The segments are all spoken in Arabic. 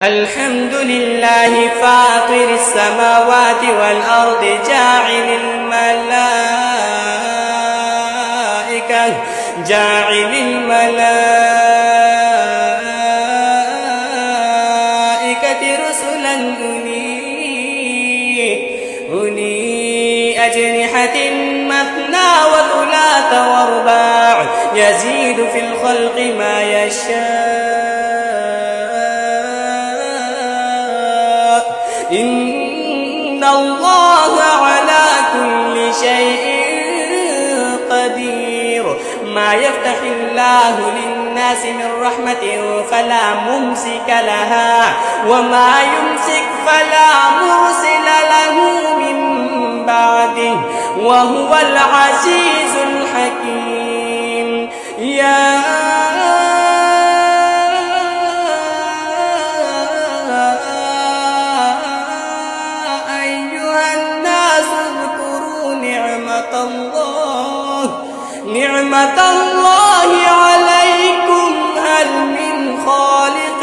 الحمد لله فاطر السماوات والأرض جاعل الملائكة رسلا أولي أجنحة مثنى وثلاث ورباع يزيد في الخلق ما يشاء إن الله على كل شيء قدير. ما يفتح الله للناس من رحمة فلا ممسك لها وما يمسك فلا مرسل له من بعده وهو العزيز الحكيم. يا أيها الناس اذكروا نعمة الله عليكم هل من خالق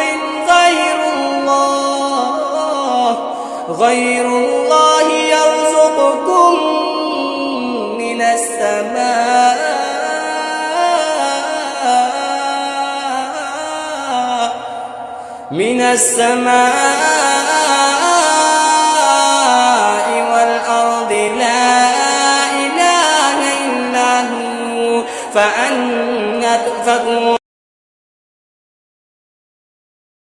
غير الله يرزقكم من السماء والأرض لا إله إلا هو فأنى تؤفكون.